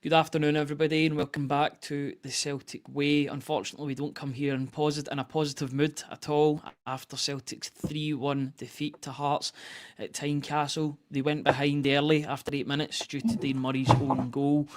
Good afternoon, everybody, and welcome back to the Celtic Way. Unfortunately, we don't come here in a positive mood at all after Celtic's 3-1 defeat to Hearts at Tynecastle. They went behind early after 8 minutes due to Dane Murray's own goal.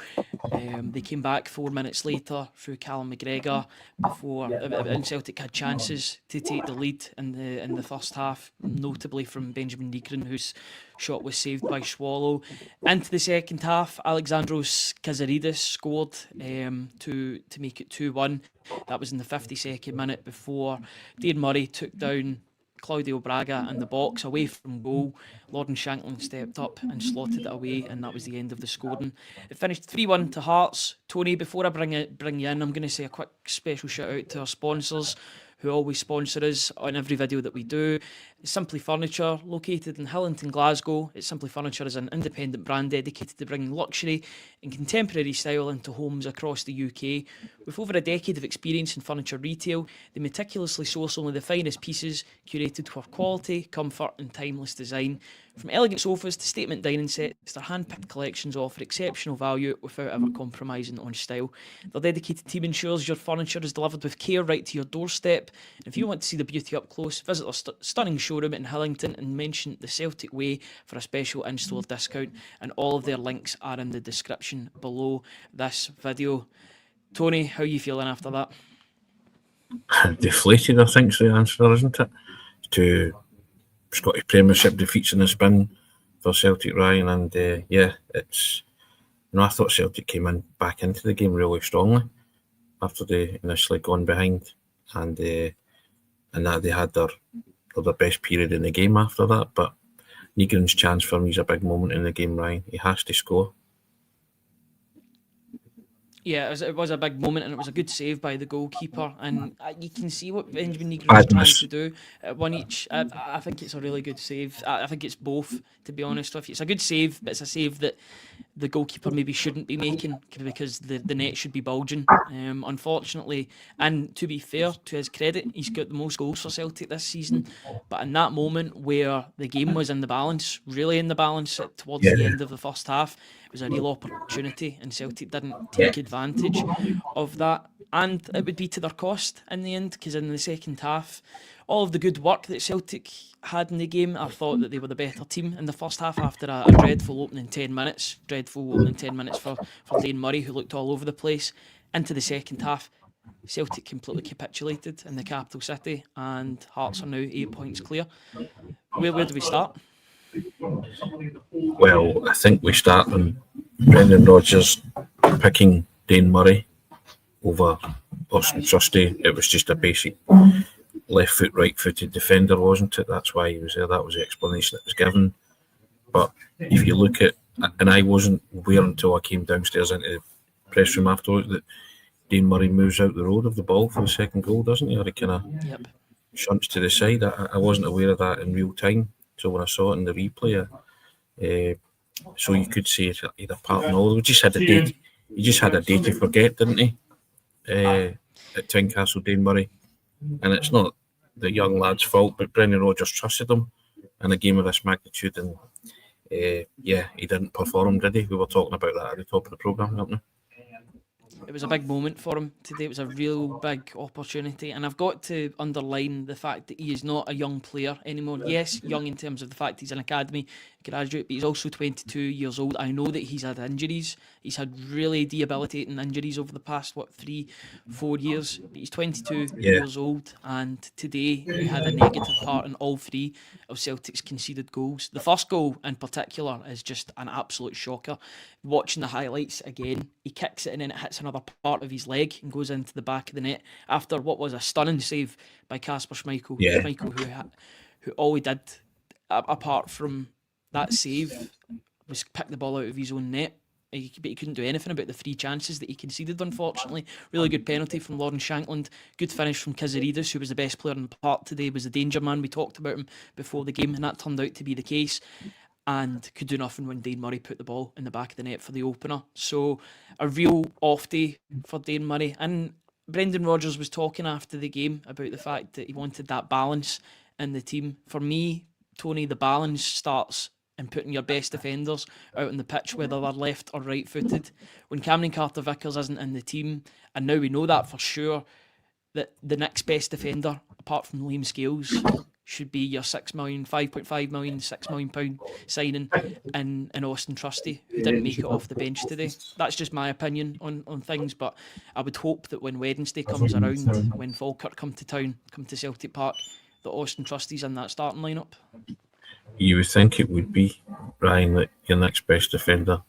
They came back 4 minutes later through Callum McGregor and Celtic had chances to take the lead in the first half, notably from Benjamin Negron, whose shot was saved by Swallow. Into the second half, Alexandros Kazaridis scored to make it 2-1. That was in the 52nd minute before Dane Murray took down Claudio Braga in the box away from goal. Lorden Shanklin stepped up and slotted it away, and that was the end of the scoring. It finished 3-1 to Hearts. Tony, before I bring you in, I'm going to say a quick special shout out to our sponsors who always sponsor us on every video that we do. Simply Furniture, located in Hillington, Glasgow. Simply Furniture is an independent brand dedicated to bringing luxury and contemporary style into homes across the UK. With over a decade of experience in furniture retail, they meticulously source only the finest pieces, curated for quality, comfort and timeless design. From elegant sofas to statement dining sets, their hand-picked collections offer exceptional value without ever compromising on style. Their dedicated team ensures your furniture is delivered with care right to your doorstep. And if you want to see the beauty up close, visit their stunning showroom in Hillington and mention the Celtic Way for a special in-store discount. And all of their links are in the description below this video. Tony, how are you feeling after that? Deflated, I think, is the answer, isn't it? To Scottish Premiership defeats in the spin for Celtic, Ryan, and it's. I thought Celtic came back into the game really strongly after they initially gone behind, and that they had their best period in the game after that. But Negron's chance for me is a big moment in the game, Ryan. He has to score. Yeah, it was a big moment, and it was a good save by the goalkeeper. And you can see what Benjamin Negron was trying to do at one each. I think it's a really good save. I think it's both, to be honest with you. It's a good save, but it's a save that the goalkeeper maybe shouldn't be making because the net should be bulging. Unfortunately, and to be fair, to his credit, he's got the most goals for Celtic this season. But in that moment where the game was in the balance, really in the balance towards the end of the first half, it was a real opportunity, and Celtic didn't take advantage of that. And it would be to their cost in the end, because in the second half, all of the good work that Celtic had in the game, I thought that they were the better team in the first half after a dreadful opening 10 minutes. Dreadful opening 10 minutes for Dane Murray, who looked all over the place. Into the second half, Celtic completely capitulated in the capital city, and Hearts are now 8 points clear. Where do we start? Well, I think we start on Brendan Rodgers picking Dane Murray over Austin Trusty. It was just a basic left foot, right footed defender, wasn't it? That's why he was there. That was the explanation that was given. But if you look at, and I wasn't aware until I came downstairs into the press room afterwards, that Dane Murray moves out the road of the ball for the second goal, doesn't he? Or he kind of shunts to the side. I wasn't aware of that in real time. So when I saw it in the replay, so you could say it's either part and all. He just had a day to forget, didn't he? At Tynecastle, Dane Murray. And it's not the young lad's fault, but Brendan Rodgers trusted him in a game of this magnitude, and he didn't perform, did he? We were talking about that at the top of the programme, weren't we? It was a big moment for him today. It was a real big opportunity, and I've got to underline the fact that he is not a young player anymore. Yes, young in terms of the fact he's an academy graduate, but he's also 22 years old. I know that he's had injuries. He's had really debilitating injuries over the past, 3-4 years. But he's 22 years old, and today he had a negative part in all three of Celtic's conceded goals. The first goal in particular is just an absolute shocker. Watching the highlights again, he kicks it and then it hits another part of his leg and goes into the back of the net after what was a stunning save by Kasper Schmeichel. Schmeichel, who all he did, apart from that save, was pick the ball out of his own net. But he couldn't do anything about the 3 chances that he conceded, unfortunately. Really good penalty from Lorden Shanklin. Good finish from Kazaridis, who was the best player in the park today, was the danger man. We talked about him before the game, and that turned out to be the case. And could do nothing when Dane Murray put the ball in the back of the net for the opener. So a real off day for Dane Murray. And Brendan Rodgers was talking after the game about the fact that he wanted that balance in the team. For me, Tony, the balance starts and putting your best defenders out on the pitch, whether they're left or right-footed. When Cameron Carter-Vickers isn't in the team, and now we know that for sure, that the next best defender, apart from Liam Scales, should be your 6 million, 5.5 million, £6 million signing in Austin Trusty, who didn't make it off the bench today. That's just my opinion on things, but I would hope that when Wednesday comes around, when Falkirk come to town, come to Celtic Park, that Austin Trusty's in that starting lineup. You would think it would be, Ryan, that your next best defender,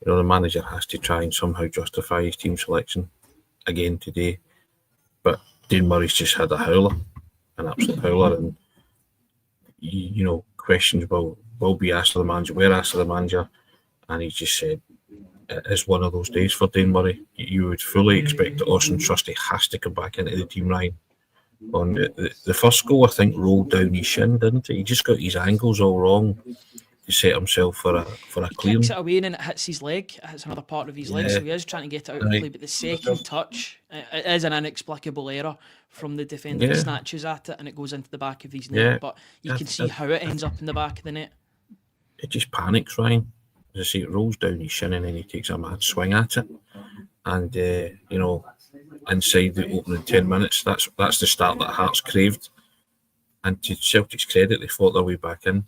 the manager has to try and somehow justify his team selection again today. But Dane Murray's just had a howler, an absolute howler, and questions will be asked of the manager, were asked of the manager, and he's just said it is one of those days for Dane Murray. You would fully expect that Austin Trusty has to come back into the team, Ryan. On the first goal, I think, rolled down his shin, didn't he? He just got his angles all wrong to set himself for a clearance. Kicks it away and then it hits his leg. It hits another part of his leg, so he is trying to get it out of play. But the second touch, it is an inexplicable error from the defender. He snatches at it and it goes into the back of his net. But you can see how it ends up in the back of the net. It just panics, Ryan. As I say, it rolls down his shin and then he takes a mad swing at it. And, inside the opening 10 minutes, that's the start that Hearts craved. And to Celtic's credit, they fought their way back in.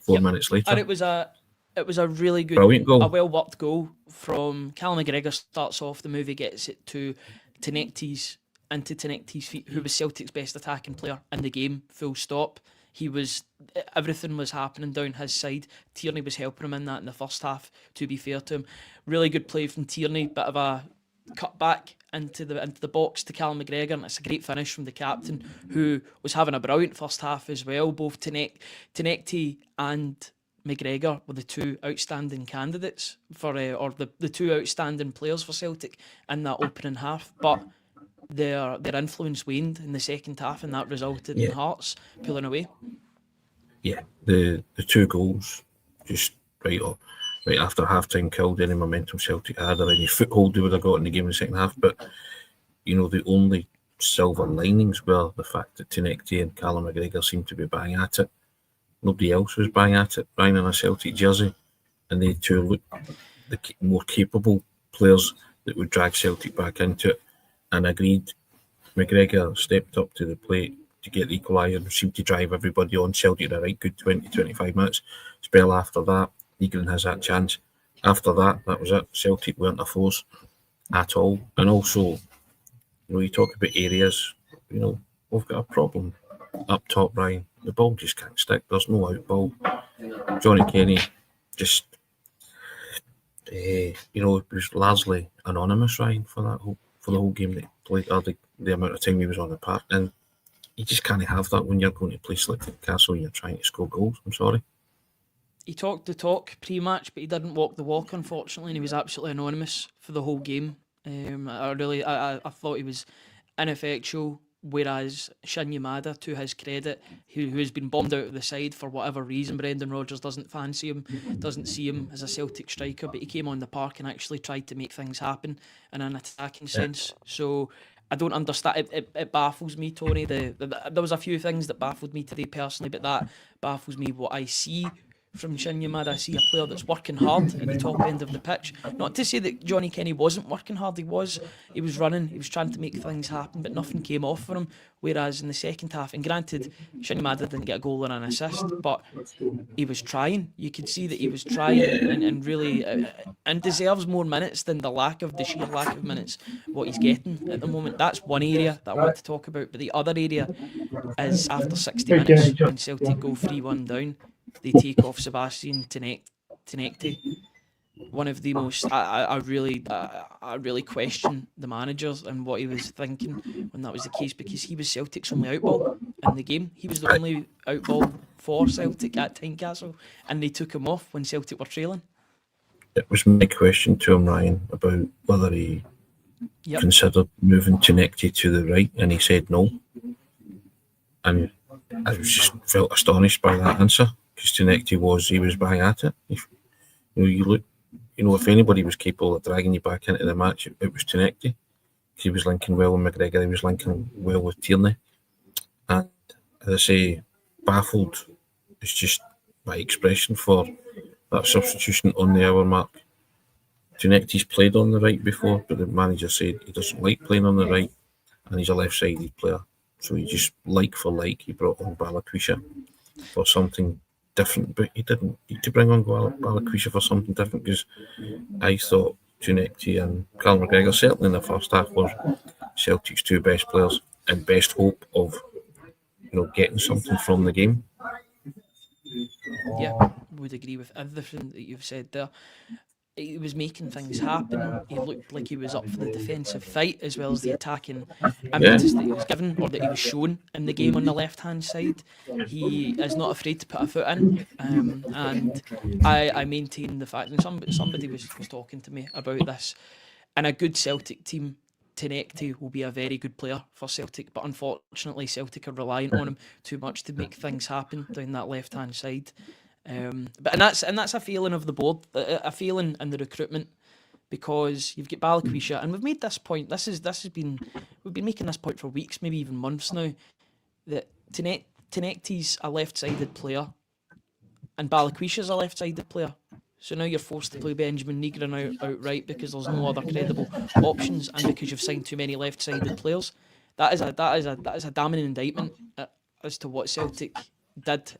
4 minutes later, and it was a really good, brilliant goal, a well worked goal from Callum McGregor. Starts off the movie, gets it to Tynecastle, into Tynecastle's feet, who was Celtic's best attacking player in the game. Full stop. Everything was happening down his side. Tierney was helping him in that in the first half, to be fair to him. Really good play from Tierney, bit of a cut back into the box to Callum McGregor, and it's a great finish from the captain, who was having a brilliant first half as well. Both Tynecastle and McGregor were the two outstanding candidates for or the two outstanding players for Celtic in that opening half, but their influence waned in the second half, and that resulted in Hearts pulling away. Yeah, the two goals just right after half-time killed any momentum Celtic had or any foothold they would have got in the game in the second half. But, the only silver linings were the fact that Tynecastle and Callum McGregor seemed to be bang at it. Nobody else was bang at it, buying in a Celtic jersey. And they two looked the more capable players that would drag Celtic back into it. And agreed, McGregor stepped up to the plate to get the equaliser and seemed to drive everybody on. Celtic had a right good 20-25 minutes. Spell after that, Egan has that chance. After that was it. Celtic weren't a force at all. And also, you talk about areas, we've got a problem up top, Ryan. The ball just can't stick. There's no out ball. Johnny Kenny just, it was largely anonymous, Ryan, for the whole game that he played, or the amount of time he was on the park. And you just can't have that when you're going to place like Tynecastle and you're trying to score goals. I'm sorry. He talked the talk pre-match, but he didn't walk the walk, unfortunately, and he was absolutely anonymous for the whole game. I thought he was ineffectual, whereas Shin Yamada, to his credit, who has been bombed out of the side for whatever reason, Brendan Rodgers doesn't fancy him, doesn't see him as a Celtic striker, but he came on the park and actually tried to make things happen in an attacking sense. So I don't understand. It baffles me, Tony. There was a few things that baffled me today personally, but that baffles me. What I see from Shin Yamada, I see a player that's working hard at the top end of the pitch. Not to say that Johnny Kenny wasn't working hard. He was running, he was trying to make things happen, but nothing came off for him. Whereas in the second half, and granted, Shin Yamada didn't get a goal or an assist, but he was trying. You could see that he was trying and really and deserves more minutes than the sheer lack of minutes what he's getting at the moment. That's one area that I want to talk about. But the other area is after 60 minutes, when Celtic go 3-1 down, they take off Sebastian Tynecastle. One of the most, I really question the managers and what he was thinking when that was the case, because he was Celtic's only outball in the game. He was the only outball for Celtic at Tynecastle, and they took him off when Celtic were trailing. It was my question to him, Ryan, about whether he considered moving Tynecastle to the right, and he said no. And I just felt astonished by that answer, because Tynecastle was bang at it. You look, if anybody was capable of dragging you back into the match, it was Tynecastle. He was linking well with McGregor, he was linking well with Tierney. And as I say, baffled. It's just my expression for that substitution on the hour mark. Tynecastle played on the right before, but the manager said he doesn't like playing on the right, and he's a left-sided player. So he just, like for like, he brought on Balikwisha for something different, but he didn't need to bring on Balikwisha for something different, because I thought Tynecastle and Carl McGregor, certainly in the first half, were Celtic's two best players and best hope of getting something from the game. Yeah, would agree with everything that you've said there. He was making things happen. He looked like he was up for the defensive fight as well as the attacking impetus that he was given, or that he was shown in the game on the left-hand side. He is not afraid to put a foot in, and I maintain the fact, and somebody was talking to me about this, in a good Celtic team, Tynecastle will be a very good player for Celtic, but unfortunately Celtic are reliant on him too much to make things happen down that left-hand side. But that's a feeling of the board, a feeling in the recruitment, because you've got Balikwisha, and we've made this point. We've been making this point for weeks, maybe even months now, that Tynecastle's a left-sided player, and Balikwisha's a left-sided player. So now you're forced to play Benjamin Negron outright because there's no other credible options, and because you've signed too many left-sided players. That is a damning indictment as to what Celtic did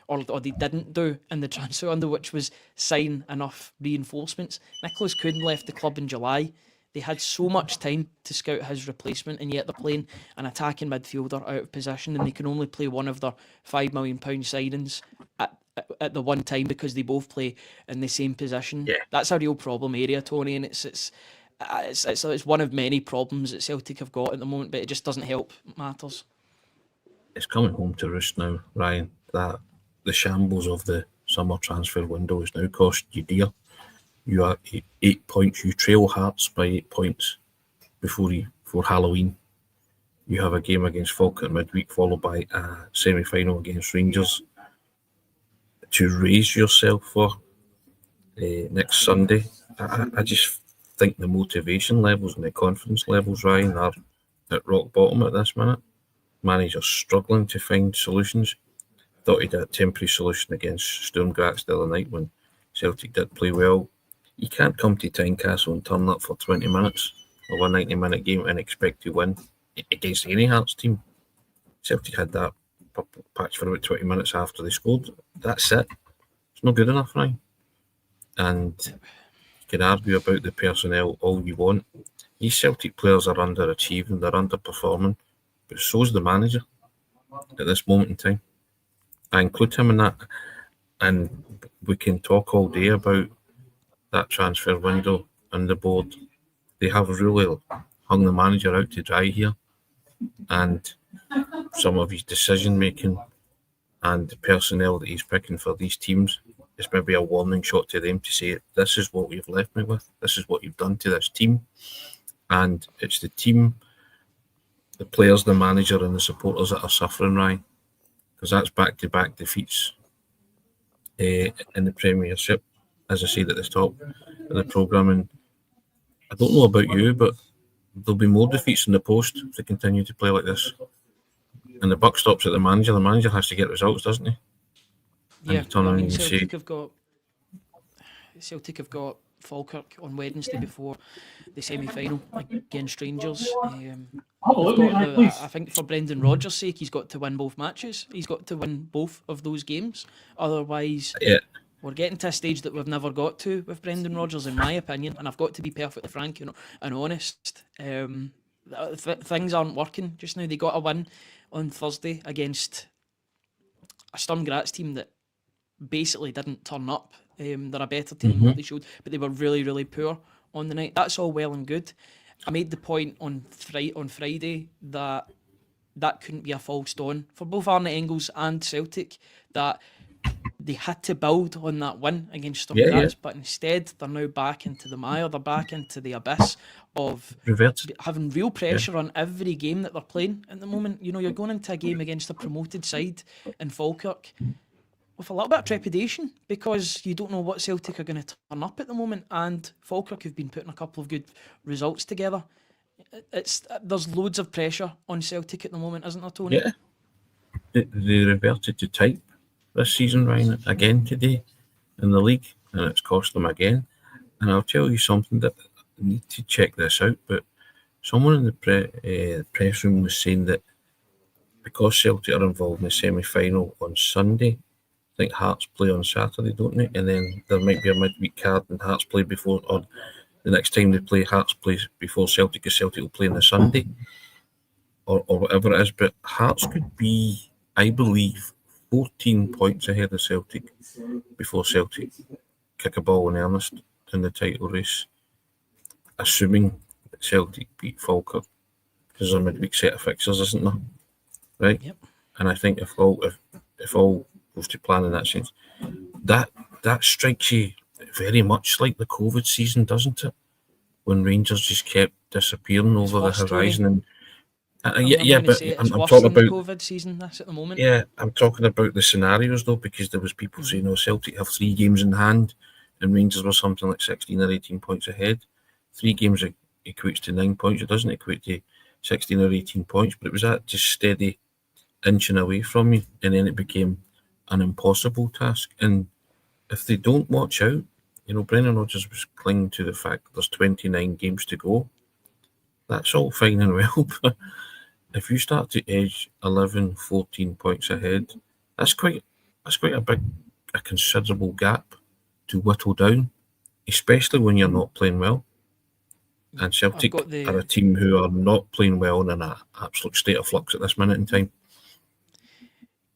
or they didn't do in the transfer window, which was sign enough reinforcements. Nicholas Kuhn left the club in July. They had so much time to scout his replacement, and yet they're playing an attacking midfielder out of position, and they can only play one of their £5 million signings at the one time because they both play in the same position. Yeah. That's a real problem area, Tony, and it's one of many problems that Celtic have got at the moment, but it just doesn't help matters. It's coming home to roost now, Ryan, that the shambles of the summer transfer window has now cost you dear. You are 8 points. You trail Hearts by 8 points before Halloween. You have a game against Falkirk midweek, followed by a semi-final against Rangers to raise yourself for next Sunday. I just think the motivation levels and the confidence levels, Ryan, are at rock bottom at this minute. Managers struggling to find solutions. Thought he did a temporary solution against Sturm Graz the other night when Celtic did play well. You can't come to Tynecastle and turn up for 20 minutes of a 90-minute game and expect to win against any Hearts team. Celtic had that patch for about 20 minutes after they scored. That's it. It's not good enough, Ryan. And you can argue about the personnel all you want. These Celtic players are underachieving, they're underperforming, but so's the manager at this moment in time. I include him in that, and we can talk all day about that transfer window and the board. They have really hung the manager out to dry here, and some of his decision making and the personnel that he's picking for these teams is maybe a warning shot to them to say, this is what you've left me with, this is what you've done to this team. And it's the team, the players, the manager and the supporters that are suffering, Ryan, because that's back-to-back defeats in the Premiership, as I said at the top of the programme. And I don't know about you, but there'll be more defeats in the post if they continue to play like this. And the buck stops at the manager. The manager has to get results, doesn't he? Yeah, I mean, Celtic have got Falkirk on Wednesday before the semi-final against Rangers. I think for Brendan Rodgers' sake, he's got to win both matches. He's got to win both of those games. Otherwise, we're getting to a stage that we've never got to with Brendan Rodgers, in my opinion. And I've got to be perfectly frank and honest. Things aren't working just now. They got a win on Thursday against a Sturm Graz team that basically didn't turn up. They're a better team than what they showed, but they were really, really poor on the night. That's all well and good. I made the point on Friday that couldn't be a false dawn for both Arne Engels and Celtic, that they had to build on that win against Sturm Graz, but instead they're now back into the mire, they're back into the abyss of having real pressure on every game that they're playing at the moment. You know, you're going into a game against a promoted side in Falkirk with a little bit of trepidation because you don't know what Celtic are going to turn up at the moment, and Falkirk have been putting a couple of good results together. There's loads of pressure on Celtic at the moment, isn't there, Tony? Yeah, they reverted to type this season, Ryan, again today in the league, and it's cost them again. And I'll tell you something that I need to check this out, but someone in the press room was saying that because Celtic are involved in the semi-final on Sunday, I think Hearts play on Saturday, don't they? And then there might be a midweek card and Hearts play before, or the next time they play, Hearts plays before Celtic, because Celtic will play on the Sunday, or whatever it is. But Hearts could be, I believe, 14 points ahead of Celtic before Celtic kick a ball in earnest in the title race, assuming that Celtic beat Falkirk, because there's a midweek set of fixtures, isn't there? Right? Yep. And I think if all goes to plan in that sense, that strikes you very much like the COVID season, doesn't it? When Rangers just kept disappearing over the horizon. And but I'm talking about the COVID season. That's at the moment. Yeah, I'm talking about the scenarios though, because there was people saying, "Oh, Celtic have 3 games in hand, and Rangers were something like 16 or 18 points ahead." 3 games equates to 9 points. It doesn't equate to 16 or 18 points, but it was that just steady inching away from you, and then it became an impossible task. And if they don't watch out, Brendan Rodgers was clinging to the fact that there's 29 games to go. That's all fine and well, but if you start to edge 11, 14 points ahead, that's quite a considerable gap to whittle down, especially when you're not playing well. And Celtic are a team who are not playing well and in an absolute state of flux at this minute in time.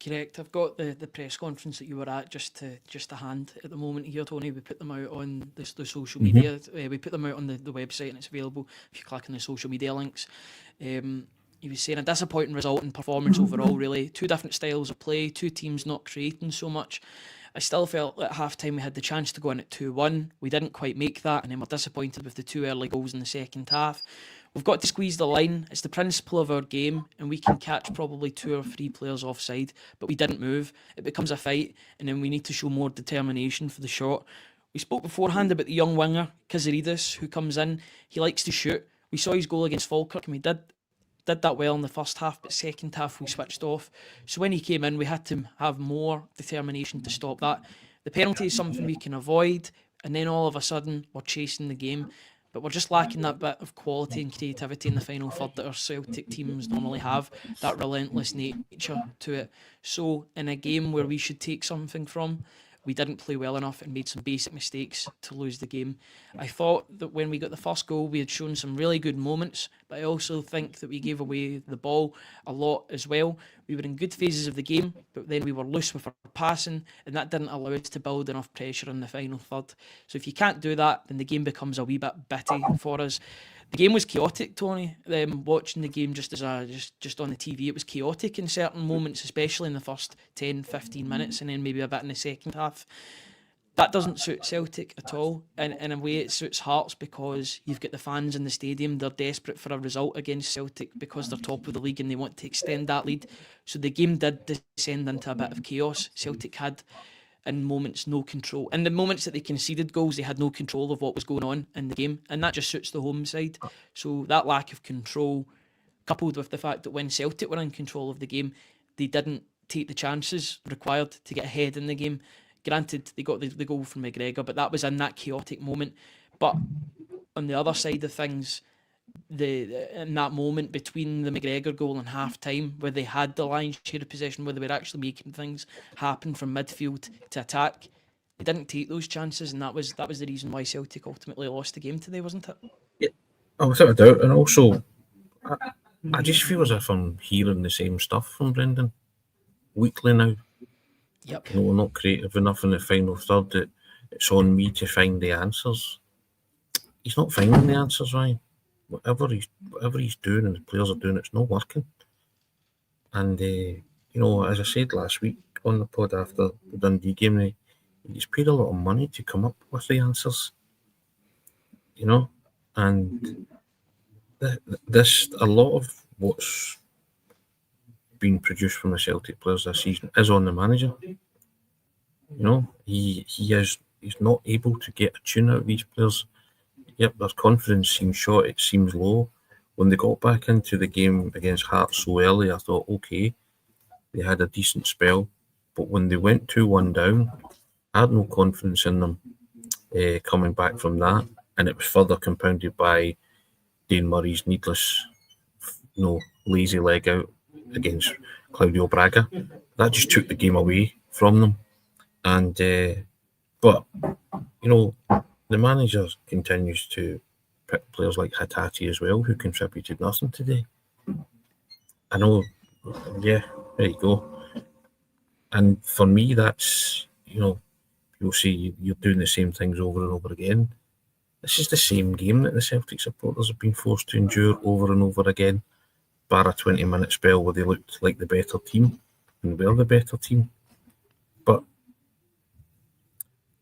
Correct. I've got the press conference that you were at just to hand at the moment here, Tony. We put them out on the social media. We put them out on the website, and it's available if you click on the social media links. He was saying a disappointing result in performance overall, really. 2 different styles of play, 2 teams not creating so much. I still felt at half-time we had the chance to go in at 2-1. We didn't quite make that, and then we're disappointed with the 2 early goals in the second half. We've got to squeeze the line. It's the principle of our game, and we can catch probably 2 or 3 players offside, but we didn't move. It becomes a fight, and then we need to show more determination for the shot. We spoke beforehand about the young winger, Kazaridis, who comes in. He likes to shoot. We saw his goal against Falkirk, and we did that well in the first half, but second half we switched off. So when he came in, we had to have more determination to stop that. The penalty is something we can avoid, and then all of a sudden we're chasing the game. But we're just lacking that bit of quality and creativity in the final third that our Celtic teams normally have, that relentless nature to it. So in a game where we should take something from, we didn't play well enough and made some basic mistakes to lose the game. I thought that when we got the first goal, we had shown some really good moments, but I also think that we gave away the ball a lot as well. We were in good phases of the game, but then we were loose with our passing, and that didn't allow us to build enough pressure in the final third. So if you can't do that, then the game becomes a wee bit bitty for us. The game was chaotic, Tony. Watching the game just on the TV, it was chaotic in certain moments, especially in the first 10, 15 minutes, and then maybe a bit in the second half. That doesn't suit Celtic at all. And in a way, it suits Hearts because you've got the fans in the stadium. They're desperate for a result against Celtic because they're top of the league and they want to extend that lead. So the game did descend into a bit of chaos. Celtic had, in moments, no control. In the moments that they conceded goals, they had no control of what was going on in the game. And that just suits the home side. So that lack of control, coupled with the fact that when Celtic were in control of the game, they didn't take the chances required to get ahead in the game. Granted, they got the goal from McGregor, but that was in that chaotic moment. But on the other side of things, in that moment between the McGregor goal and half-time, where they had the lion's share of possession, where they were actually making things happen from midfield to attack, they didn't take those chances, and that was the reason why Celtic ultimately lost the game today, wasn't it? Yeah, without a doubt. And also, I just feel as if I'm hearing the same stuff from Brendan weekly now. Yep. We're not creative enough in the final third. It's on me to find the answers. He's not finding the answers, Ryan. Whatever he's doing and the players are doing, it's not working. And as I said last week on the pod after the Dundee game, he's paid a lot of money to come up with the answers. And a lot of what's been produced from the Celtic players this season is on the manager. He's not able to get a tune out of these players. Yep, their confidence seems short, it seems low. When they got back into the game against Hearts so early, I thought, okay, they had a decent spell. But when they went 2-1 down, I had no confidence in them coming back from that, and it was further compounded by Dane Murray's needless, lazy leg out against Claudio Braga. That just took the game away from them. And but the manager continues to pick players like Hatate as well, who contributed nothing today. I know, yeah, there you go. And for me, that's, you'll see you're doing the same things over and over again. This is the same game that the Celtic supporters have been forced to endure over and over again, bar a 20-minute spell where they looked like the better team and were the better team. But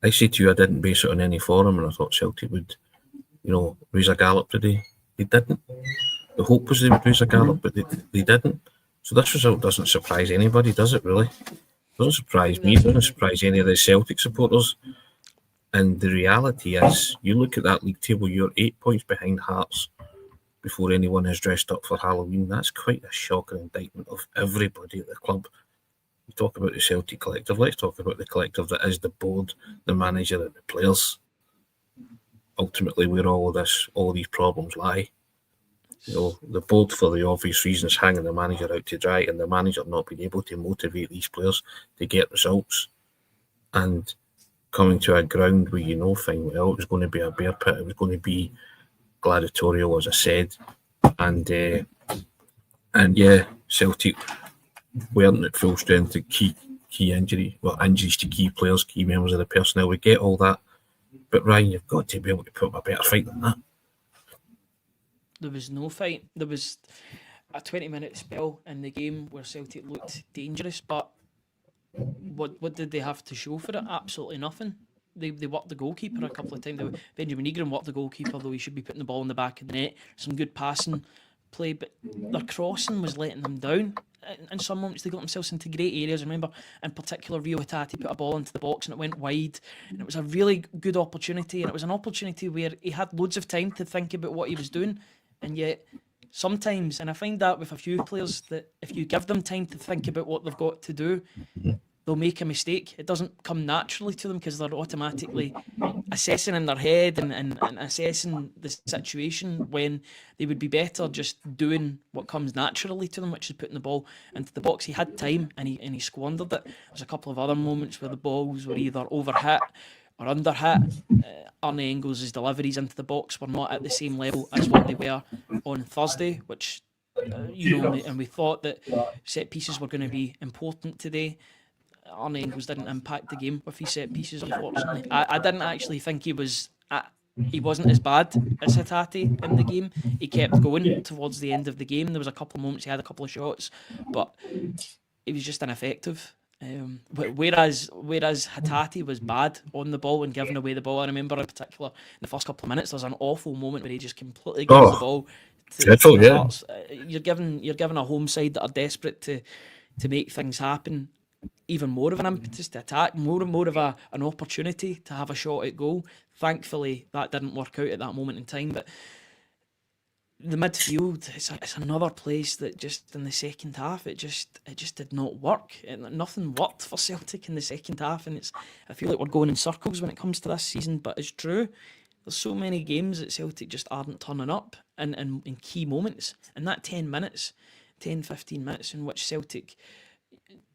I say to you, I didn't base it on any forum, and I thought Celtic would, raise a gallop today. They didn't. The hope was they would raise a gallop, but they didn't. So this result doesn't surprise anybody, does it really? It doesn't surprise me. It doesn't surprise any of the Celtic supporters. And the reality is, you look at that league table, you're 8 points behind Hearts before anyone has dressed up for Halloween. That's quite a shocking indictment of everybody at the club. You talk about the Celtic collective. Let's talk about the collective that is the board, the manager, and the players. Ultimately, where all these problems lie. The board, for the obvious reasons, hanging the manager out to dry, and the manager not being able to motivate these players to get results, and coming to a ground where fine well it was going to be a bear pit, it was going to be gladiatorial, as I said, and Celtic weren't at full strength to key injuries to key players, key members of the personnel. We get all that, but Ryan, you've got to be able to put up a better fight than that. There was no fight. There was a 20-minute spell in the game where Celtic looked dangerous, but what did they have to show for it? Absolutely nothing. They worked the goalkeeper a couple of times. Benjamin Egram worked the goalkeeper, though he should be putting the ball in the back of the net. Some good passing play, but their crossing was letting them down. In some moments, they got themselves into great areas. I remember, in particular, Rio Hatate put a ball into the box and it went wide. And it was a really good opportunity. And it was an opportunity where he had loads of time to think about what he was doing. And yet, sometimes, and I find that with a few players, that if you give them time to think about what they've got to do, they'll make a mistake. It doesn't come naturally to them because they're automatically assessing in their head and assessing the situation, when they would be better just doing what comes naturally to them, which is putting the ball into the box. He had time and he squandered it. There's a couple of other moments where the balls were either overhit or underhit. Arne Engels' deliveries into the box were not at the same level as what they were on Thursday, which, and we thought that set pieces were going to be important today. Arne Engels didn't impact the game with his set pieces, unfortunately. I didn't actually think he wasn't as bad as Hatate in the game. He kept going towards the end of the game. There was a couple of moments he had a couple of shots, but he was just ineffective. Whereas Hatate was bad on the ball and giving away the ball. I remember in particular in the first couple of minutes there's an awful moment where he just completely gives the ball to Hearts. You're giving a home side that are desperate to make things happen even more of an impetus to attack, more of an opportunity to have a shot at goal. Thankfully that didn't work out at that moment in time, but the midfield, it's another place that just in the second half it just did not work. Nothing worked for Celtic in the second half, and I feel like we're going in circles when it comes to this season, but it's true. There's so many games that Celtic just aren't turning up in key moments. And that 10 minutes, 10-15 minutes in which Celtic,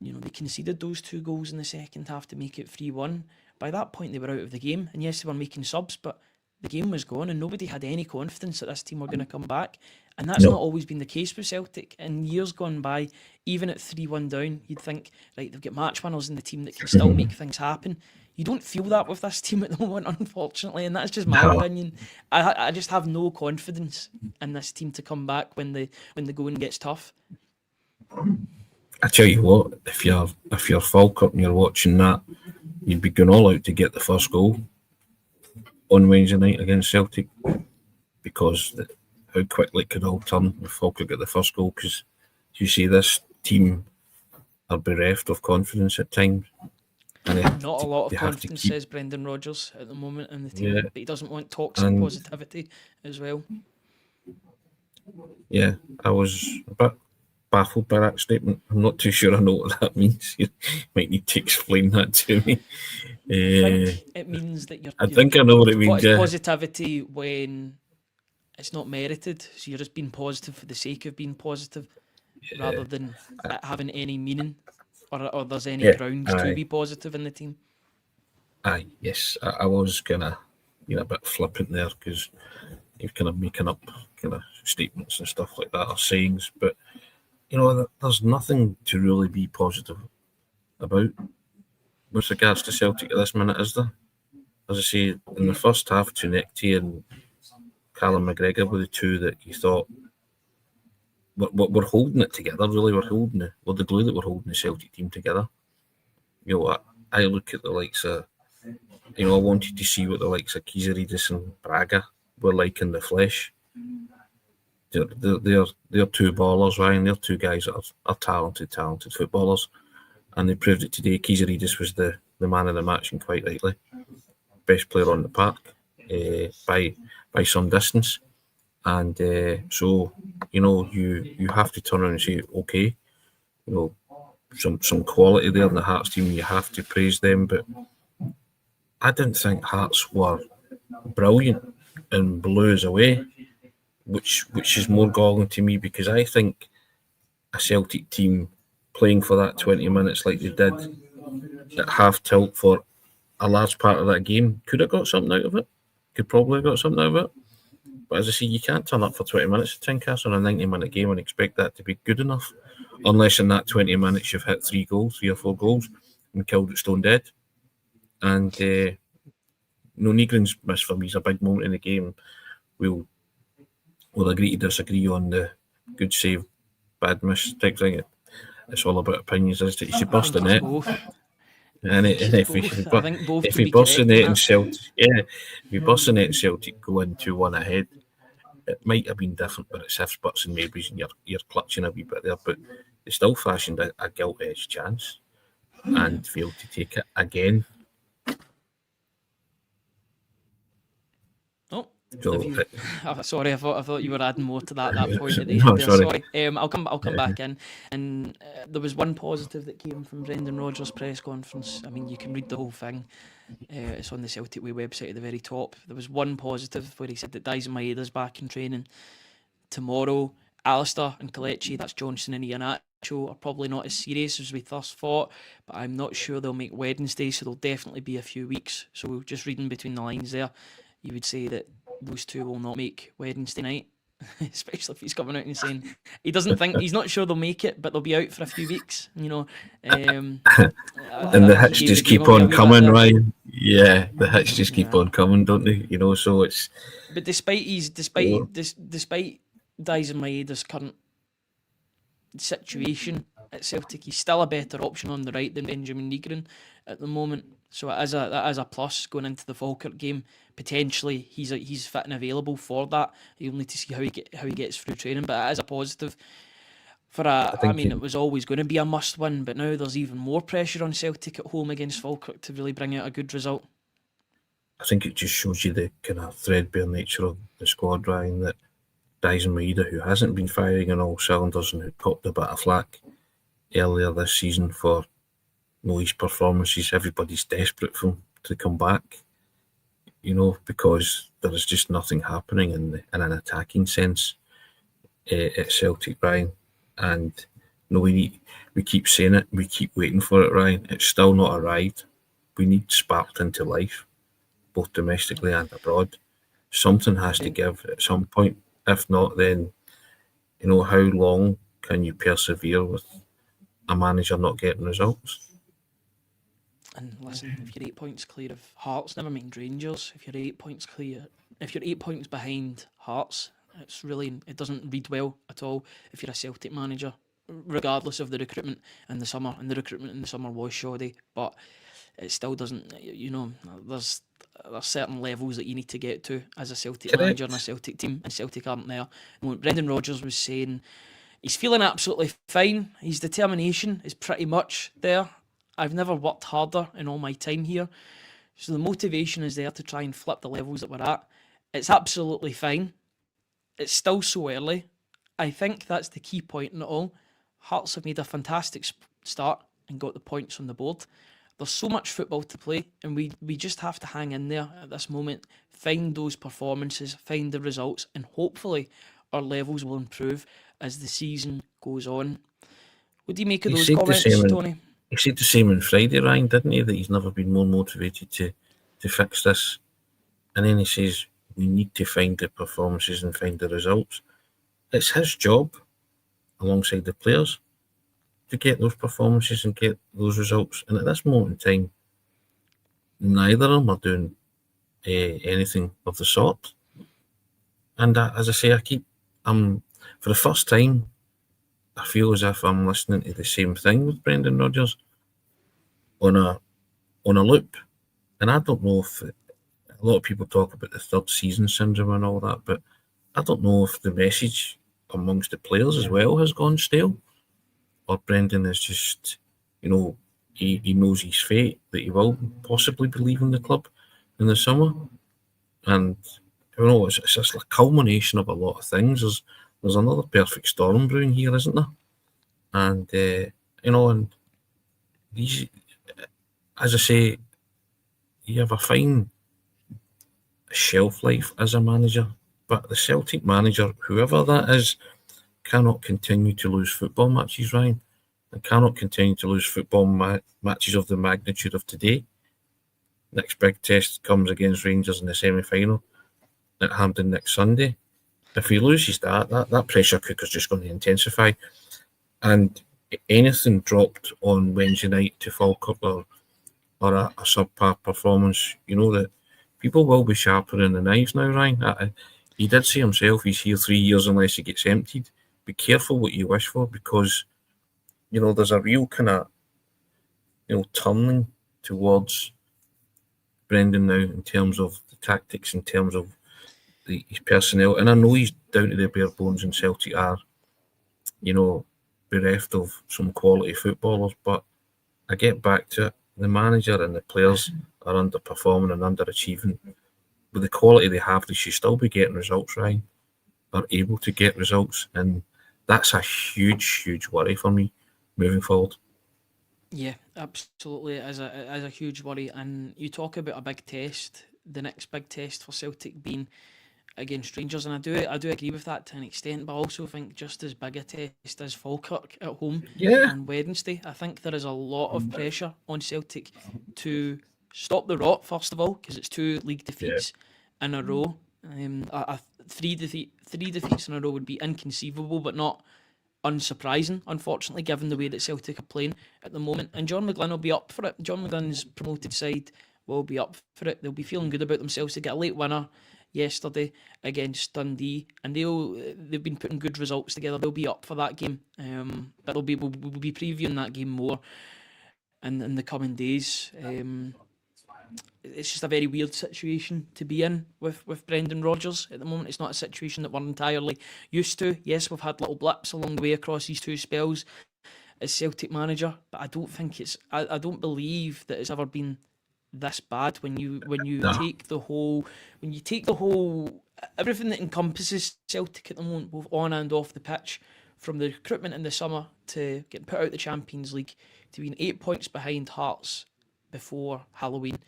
they conceded those 2 goals in the second half to make it 3-1. By that point they were out of the game, and yes, they were making subs, but the game was gone and nobody had any confidence that this team were going to come back. And that's not always been the case with Celtic. In years gone by, even at 3-1 down, you'd think, right, they've got match winners in the team that can still make things happen. You don't feel that with this team at the moment, unfortunately, and that's just my opinion. I just have no confidence in this team to come back when the going gets tough. I tell you what, if you're Falkirk and you're watching that, you'd be going all out to get the first goal on Wednesday night against Celtic, because how quickly it could all turn if Falkirk get the first goal. Because you see, this team are bereft of confidence at times. And not a lot of confidence, says Brendan Rodgers at the moment in the team, but he doesn't want toxic positivity as well. Yeah, I was a bit baffled by that statement. I'm not too sure I know what that means. You might need to explain that to me. I think it means that I think I know what it means. it's positivity when it's not merited. So you're just being positive for the sake of being positive, rather than it having any meaning, or there's any grounds to be positive in the team. Yes, I was kind of a bit flippant there because you're kind of making up kind of statements and stuff like that, or sayings, but there's nothing to really be positive about with regards to Celtic at this minute, is there? As I say, in the first half, Tynecastle and Callum McGregor were the two that you thought we're holding it together. Really, we're the glue that we're holding the Celtic team together. I look at the likes of, I wanted to see what the likes of Kizaridis and Braga were like in the flesh. They're two ballers, Ryan. They're two guys that are talented footballers, and they proved it today. Kizaridis was the man of the match, and quite rightly, best player on the park by some distance. And so you have to turn around and say, okay, some quality there in the Hearts team. You have to praise them, but I didn't think Hearts were brilliant and blew us away, which is more galling to me, because I think a Celtic team playing for that 20 minutes like they did at half tilt for a large part of that game could have got something out of it. Could probably have got something out of it. But as I say, you can't turn up for 20 minutes at Tynecastle in a 90-minute game and expect that to be good enough, unless in that 20 minutes you've hit 3 or 4 goals and killed it stone dead. And Negron's miss for me is a big moment in the game. We'll agree to disagree on the good save, bad miss type thing. It's all about opinions, isn't it? You should burst the net. And if we burst the net and Celtic go in 2-1 ahead, it might have been different, but it's ifs, buts and maybes, and you're clutching a wee bit there. But they still fashioned a gilt-edged chance and failed to take it again. Sorry, I thought you were adding more to that point at the end. Sorry. I'll come back in. And there was one positive that came from Brendan Rodgers' press conference. I mean, you can read the whole thing. It's on the Celtic Way website at the very top. There was one positive where he said that Dyson Maeda's back in training tomorrow. Alistair and Kelechi, that's Johnson and Iheanacho, are probably not as serious as we thus thought, but I'm not sure they'll make Wednesday, so they'll definitely be a few weeks. So just reading between the lines there, you would say that those two will not make Wednesday night, especially if he's coming out and saying he's not sure they'll make it, but they'll be out for a few weeks. And the hits just keep on coming, Ryan. Yeah, the hits just keep on coming, don't they? So it's. But despite Dyson Maeda's current situation at Celtic, he's still a better option on the right than Benjamin Negron at the moment. So that is a plus going into the Falkirk game. Potentially, he's fit and available for that. You'll need to see how he gets through training, but it is a positive. It was always going to be a must-win, but now there's even more pressure on Celtic at home against Falkirk to really bring out a good result. I think it just shows you the kind of threadbare nature of the squad, Ryan, that Dyson Maeda, who hasn't been firing on all cylinders and who popped a bit of flack earlier this season for his performances, everybody's desperate for him to come back, because there is just nothing happening in an attacking sense at Celtic, Ryan. And we keep saying it, we keep waiting for it, Ryan. It's still not arrived. We need sparked into life, both domestically and abroad. Something has to give at some point. If not, then how long can you persevere with a manager not getting results? And listen, if you're 8 points clear of Hearts, never mind Rangers, if you're 8 points behind Hearts, it doesn't read well at all if you're a Celtic manager, regardless of the recruitment in the summer. And the recruitment in the summer was shoddy, but it still doesn't, there's certain levels that you need to get to as a Celtic manager and a Celtic team, and Celtic aren't there. And what Brendan Rodgers was saying, he's feeling absolutely fine. His determination is pretty much there. I've never worked harder in all my time here. So the motivation is there to try and flip the levels that we're at. It's absolutely fine. It's still so early. I think that's the key point in it all. Hearts have made a fantastic start and got the points on the board. There's so much football to play, and we just have to hang in there at this moment, find those performances, find the results, and hopefully our levels will improve as the season goes on. What do you make of those comments, Tony? He said the same on Friday, Ryan, didn't he? That he's never been more motivated to fix this. And then he says we need to find the performances and find the results. It's his job, alongside the players, to get those performances and get those results. And at this moment in time, neither of them are doing anything of the sort. And as I say, for the first time, I feel as if I'm listening to the same thing with Brendan Rodgers on a loop. And I don't know if a lot of people talk about the third season syndrome and all that, but I don't know if the message amongst the players as well has gone stale, or Brendan is just, he knows his fate, that he will possibly be leaving the club in the summer. And it's just a culmination of a lot of things. There's another perfect storm brewing here, isn't there? And and these, as I say, you have a fine shelf life as a manager, but the Celtic manager, whoever that is, cannot continue to lose football matches, Ryan, and cannot continue to lose football matches of the magnitude of today. Next big test comes against Rangers in the semi-final at Hampden next Sunday. If he loses that pressure cooker's just going to intensify. And anything dropped on Wednesday night to Falkirk or a subpar performance, that people will be sharper in the knives now, Ryan. He did say himself he's here 3 years unless he gets emptied. Be careful what you wish for, because there's a real kind of turning towards Brendan now in terms of the tactics, in terms of his personnel. And I know he's down to the bare bones, and Celtic are bereft of some quality footballers, but I get back to it. The manager and the players are underperforming and underachieving. With the quality they have, they should still be getting results, Ryan, are able to get results, and that's a huge, huge worry for me moving forward. Yeah, absolutely. As a huge worry. And you talk about a big test, the next big test for Celtic being against Rangers, and I do agree with that to an extent, but I also think just as big a test as Falkirk at home on Wednesday. I think there is a lot of pressure on Celtic to stop the rot, first of all, because it's 2 league defeats in a row. Three defeats in a row would be inconceivable, but not unsurprising, unfortunately, given the way that Celtic are playing at the moment. And John McGlynn will be up for it. John McGlynn's promoted side will be up for it. They'll be feeling good about themselves. They get a late winner yesterday against Dundee, and they've been putting good results together. They'll be up for that game, but we'll be previewing that game more in the coming days. It's just a very weird situation to be in with Brendan Rodgers at the moment. It's not a situation that we're entirely used to. Yes, we've had little blips along the way across these 2 spells as Celtic manager, but I don't believe that it's ever been this bad when you take the whole everything that encompasses Celtic at the moment, both on and off the pitch, from the recruitment in the summer to getting put out the Champions League to being 8 points behind Hearts before Halloween,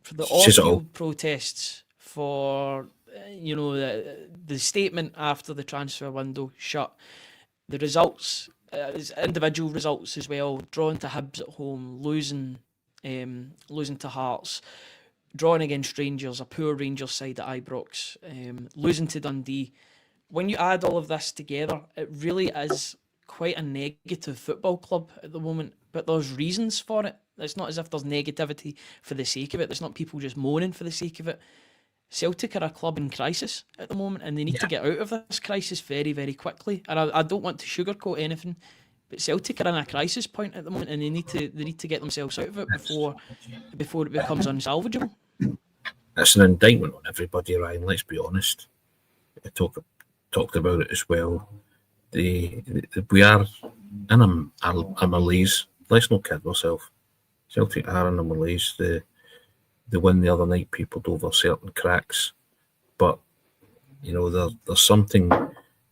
for the off-field protests, for the statement after the transfer window shut, the results, individual results as well, drawing to Hibs at home, losing to Hearts, drawing against Rangers, a poor Rangers side at Ibrox, losing to Dundee. When you add all of this together, it really is quite a negative football club at the moment, but there's reasons for it. It's not as if there's negativity for the sake of it. There's not people just moaning for the sake of it. Celtic are a club in crisis at the moment, and they need to get out of this crisis very, very quickly. And I don't want to sugarcoat anything, but Celtic are in a crisis point at the moment, and they need to get themselves out of it before it becomes unsalvageable. It's an indictment on everybody, Ryan. Let's be honest. I talked about it as well. We are in a malaise. Let's not kid ourselves. Celtic are in a malaise. The win the other night peopled over certain cracks, but there's something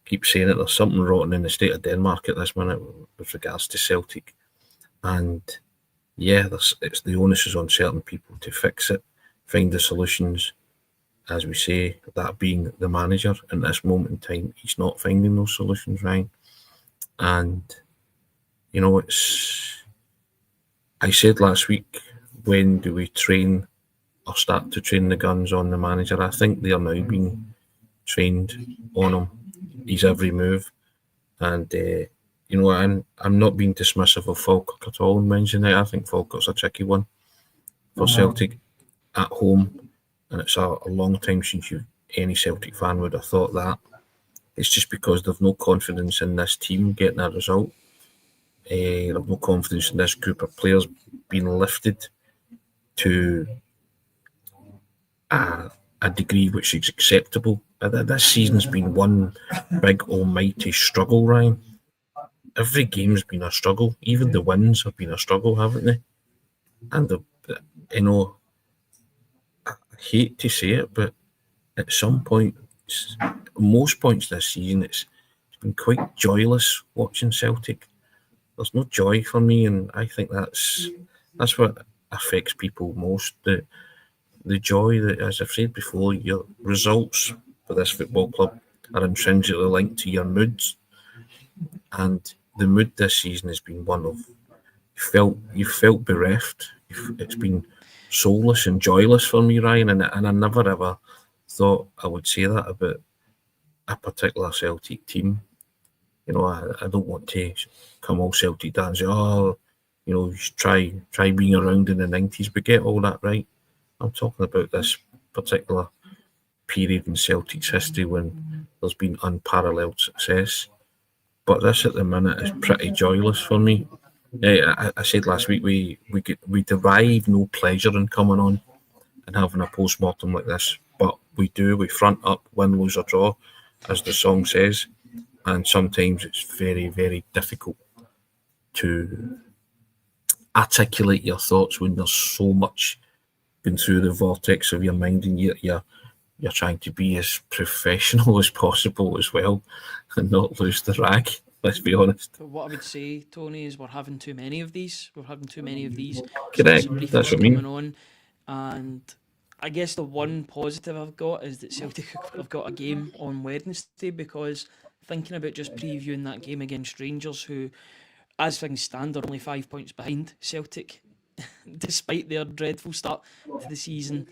keep saying it, there's something rotten in the state of Denmark at this minute with regards to Celtic. And yeah, it's the onus is on certain people to fix it, find the solutions. As we say, that being the manager, in this moment in time, he's not finding those solutions, right? And, you know, I said last week, when do we train or start to train the guns on the manager? I think they are now being trained on him, his every move. And, you know, I'm not being dismissive of Falkirk at all on Wednesday night. I think Falkirk's a tricky one for Celtic at home. And it's a long time since any Celtic fan would have thought that. It's just because they've no confidence in this team getting a result. They've no confidence in this group of players being lifted to a degree which is acceptable. This season's been one big almighty struggle, Ryan. Every game's been a struggle. Even the wins have been a struggle, haven't they? And, you know, I hate to say it, but at some point, most points this season, it's been quite joyless watching Celtic. There's no joy for me, and I think that's what affects people most. The joy that, as I've said before, your results for this football club are intrinsically linked to your moods, and the mood this season has been one of you felt bereft. It's been soulless and joyless for me, Ryan, and I never ever thought I would say that about a particular Celtic team. You know, I don't want to come all Celtic down and say, oh, you know, you should try being around in the 90s, but get all that right. I'm talking about this particular period in Celtic's history when there's been unparalleled success. But this at the minute is pretty joyless for me. I said last week we derive no pleasure in coming on and having a post-mortem like this, but we do. We front up, win, lose or draw, as the song says, and sometimes it's very, very difficult to articulate your thoughts when there's so much going through the vortex of your mind, and you're trying to be as professional as possible as well and not lose the rag. Let's be honest. But what I would say, Tony, is we're having too many of these. Correct. That's what I mean. Coming on, and I guess the one positive I've got is that Celtic have got a game on Wednesday, because thinking about just previewing that game against Rangers, who, as things stand, are only 5 points behind Celtic, despite their dreadful start to the season.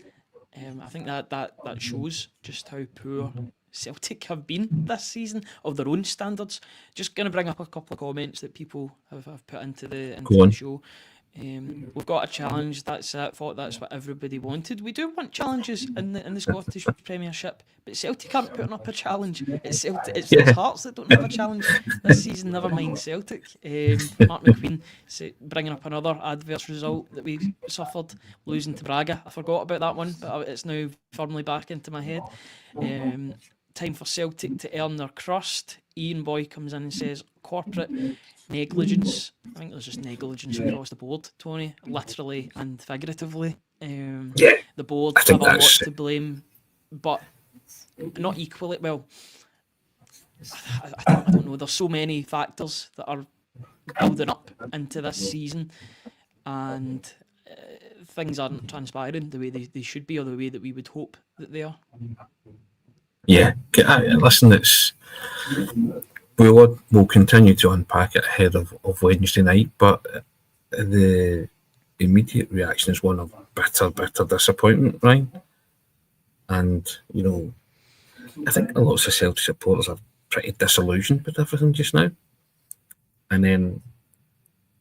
I think that shows just how poor Celtic have been this season of their own standards. Just going to bring up a couple of comments that people have put into the show. We've got a challenge. That's it. Thought that's what everybody wanted. We do want challenges in the Scottish Premiership, but Celtic aren't putting up a challenge. It's Hearts that don't have a challenge this season. Never mind Celtic. Mark McQueen bringing up another adverse result that we suffered, losing to Braga. I forgot about that one, but it's now firmly back into my head. Time for Celtic to earn their crust. Ian Boy comes in and says corporate negligence. I think there's just negligence across the board, Tony, literally and figuratively. The board have a lot to blame, but not equally. Well, I don't know. There's so many factors that are building up into this season, and things aren't transpiring the way they should be, or the way that we would hope that they are. Yeah, listen, we'll continue to unpack it ahead of Wednesday night, but the immediate reaction is one of bitter disappointment, right? And, you know, I think a lot of Celtic supporters are pretty disillusioned with everything just now. And then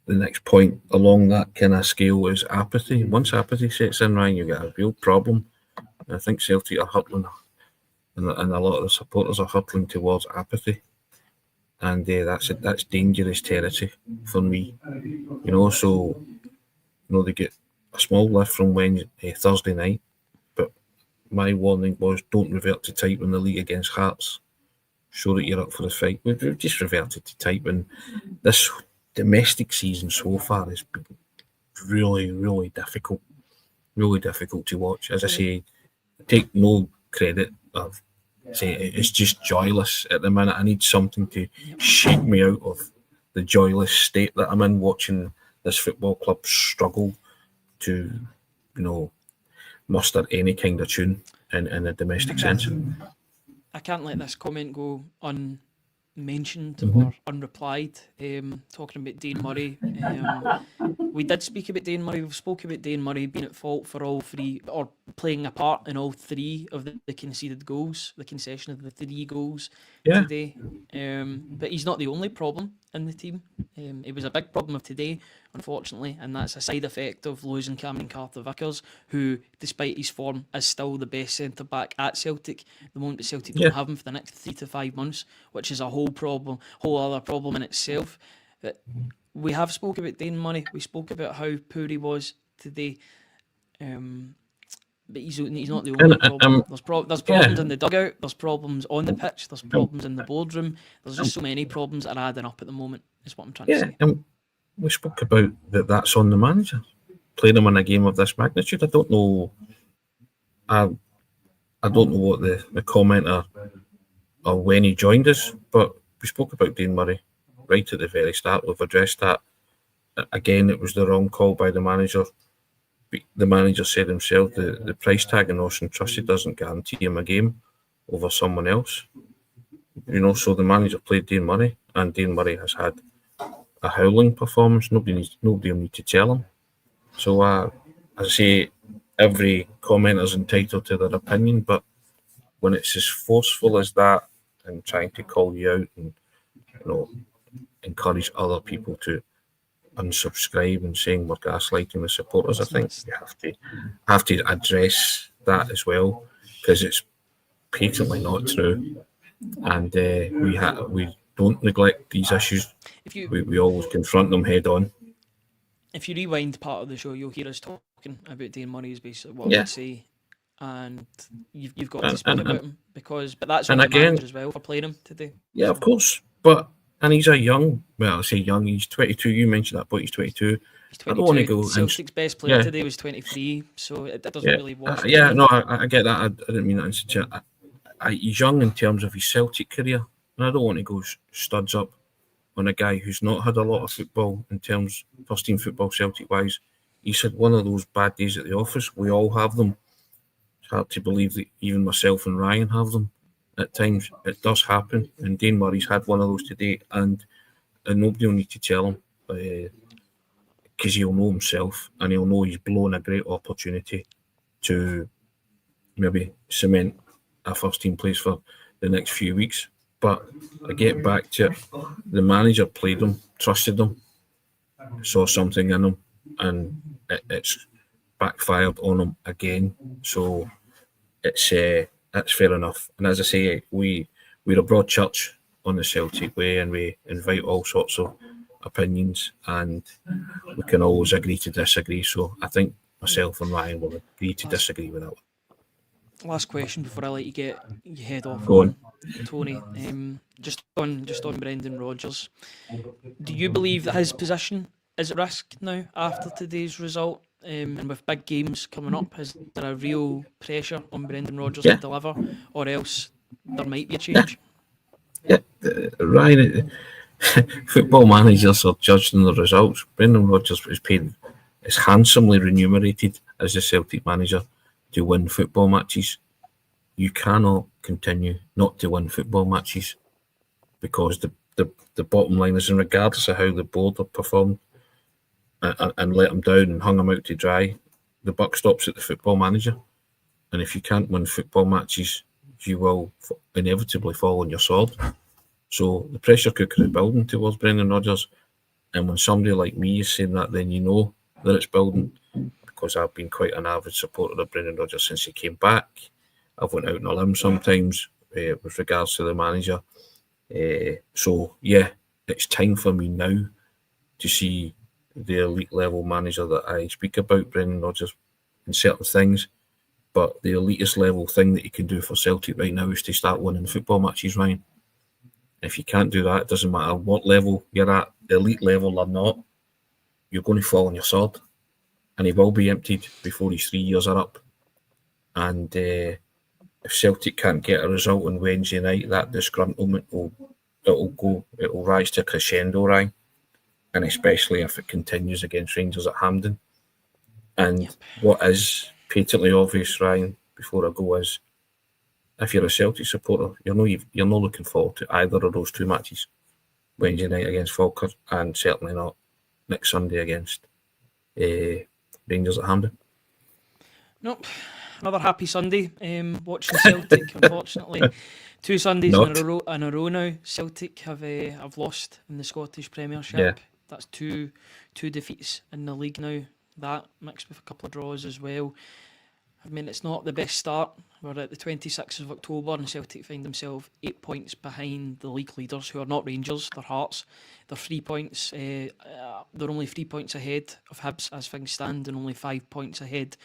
the next point along that kind of scale is apathy. Once apathy sets in, Ryan, you get a real problem. And I think Celtic are hurtling, and a lot of the supporters are hurtling towards apathy, and that's dangerous territory for me. You know, so they get a small lift from Thursday night, but my warning was don't revert to type in the league against Hearts. Show that you're up for the fight. We've just reverted to type, and this domestic season so far has been really, really difficult to watch. As I say, take no credit of it's just joyless at the minute. I need something to shake me out of the joyless state that I'm in, watching this football club struggle to, muster any kind of tune in a domestic sense. I can't let this comment go unmentioned or unreplied. Talking about Dane Murray. We did speak about Dane Murray. We've spoken about Dane Murray being at fault for all three, or playing a part in all three of the conceded goals, the concession of the 3 goals today. But he's not the only problem in the team. It was a big problem of today, unfortunately, and that's a side effect of losing Cameron Carter-Vickers, who, despite his form, is still the best centre-back at Celtic. The moment that Celtic don't have him for the next 3 to 5 months, which is a whole other problem in itself. But we have spoke about Dane Murray. We spoke about how poor he was today. But he's not the only problem. There's problems in the dugout. There's problems on the pitch. There's problems in the boardroom. There's just so many problems that are adding up at the moment, is what I'm trying to say. We spoke about that's on the manager. Playing him in a game of this magnitude. I don't know. I don't know what the commenter or when he joined us, but we spoke about Dane Murray right at the very start. We've addressed that. Again, it was the wrong call by the manager. The manager said himself the price tag in Austin Trusty doesn't guarantee him a game over someone else. So the manager played Dane Murray, and Dane Murray has had a howling performance. Nobody will need to tell him. So as I say, every commenter's entitled to their opinion, but when it's as forceful as that and trying to call you out and encourage other people to unsubscribe and saying we're gaslighting the supporters, I think you have to address that as well, because it's patently not true, and we don't neglect these issues. We always confront them head on. If you rewind part of the show, you'll hear us talking about Dane Murray is basically what I would say, and you've got to speak about him, but that's on the manager as well for playing him today. Yeah, of course, and he's a young, I say young, he's 22. You mentioned that, but he's 22. He's 22. I don't want to go. Celtic's best player today was 23, so it doesn't really wash. I get that. I didn't mean that. He's young in terms of his Celtic career, and I don't want to go studs up on a guy who's not had a lot of football in terms first team football Celtic wise. He's had one of those bad days at the office. We all have them. It's hard to believe that even myself and Ryan have them. At times, it does happen, and Dane Murray's had one of those today, and nobody will need to tell him, because he'll know himself, and he'll know he's blown a great opportunity to maybe cement a first-team place for the next few weeks. But I get back to it, the manager played him, trusted him, saw something in him, and it's backfired on him again. So that's fair enough. And as I say, we're a broad church on the Celtic way, and we invite all sorts of opinions, and we can always agree to disagree. So I think myself and Ryan will agree to disagree with that one. Last question before I let you get your head off. Go on, Tony. Just on Brendan Rodgers. Do you believe that his position is at risk now after today's result? And with big games coming up, is there a real pressure on Brendan Rodgers to deliver, or else there might be a change? Ryan, football managers are judged on the results. Brendan Rodgers is handsomely remunerated as the Celtic manager to win football matches. You cannot continue not to win football matches, because the bottom line is, and regardless of how the board have performed and let them down and hung them out to dry, the buck stops at the football manager. And if you can't win football matches, you will inevitably fall on your sword. So the pressure cooker is building towards Brendan Rodgers, and when somebody like me is saying that, then you know that it's building, because I've been quite an avid supporter of Brendan Rodgers since he came back. I've went out on a limb sometimes with regards to the manager. So yeah, it's time for me now to see the elite level manager that I speak about, Brendan Rodgers, in certain things. But the elitist level thing that he can do for Celtic right now is to start winning football matches, Ryan. If you can't do that, it doesn't matter what level you're at, elite level or not, you're going to fall on your sword. And he will be emptied before his 3 years are up. And if Celtic can't get a result on Wednesday night, that disgruntlement it'll rise to a crescendo, Ryan, and especially if it continues against Rangers at Hampden. And what is patently obvious, Ryan, before I go, is if you're a Celtic supporter, you're not looking forward to either of those two matches, Wednesday night against Falkirk, and certainly not next Sunday against Rangers at Hampden. Nope. Another happy Sunday watching Celtic. Unfortunately, 2 Sundays in a row now. Celtic have lost in the Scottish Premiership. Yeah. That's two defeats in the league now. That mixed with a couple of draws as well. I mean, it's not the best start. We're at the 26th of October and Celtic find themselves 8 points behind the league leaders, who are not Rangers, they're Hearts. They're 3 points. They're only 3 points ahead of Hibs as things stand, and only 5 points ahead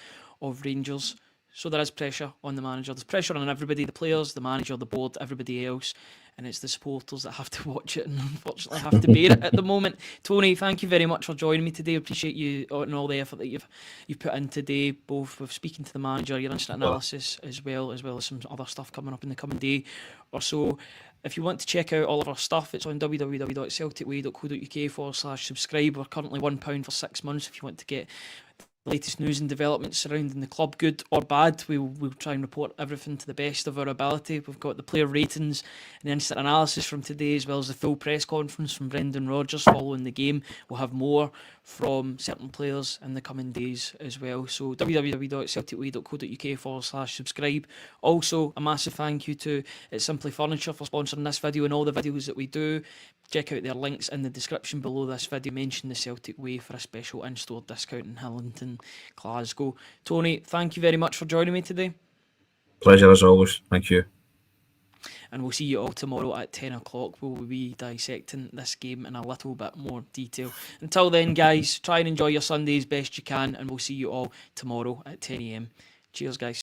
of Rangers. So there is pressure on the manager. There's pressure on everybody, the players, the manager, the board, everybody else. And it's the supporters that have to watch it and unfortunately have to bear it at the moment. Tony, thank you very much for joining me today. I appreciate you and all the effort that you've put in today, both with speaking to the manager, your instant analysis, as well as some other stuff coming up in the coming day or so. If you want to check out all of our stuff, it's on www.celticway.co.uk/subscribe. We're currently £1 for 6 months if you want to get the latest news and developments surrounding the club, good or bad. We'll try and report everything to the best of our ability. We've got the player ratings and the instant analysis from today, as well as the full press conference from Brendan Rodgers following the game. We'll have more from certain players in the coming days as well. So www.celticway.co.uk/subscribe. Also, a massive thank you to It's Simply Furniture for sponsoring this video and all the videos that we do. Check out their links in the description below this video. Mention the Celtic Way for a special in-store discount in Hillington, Glasgow. Tony, thank you very much for joining me today. Pleasure as always. Thank you. And we'll see you all tomorrow at 10 o'clock. We'll be dissecting this game in a little bit more detail. Until then, guys, try and enjoy your Sunday as best you can, and we'll see you all tomorrow at 10 a.m. Cheers, guys.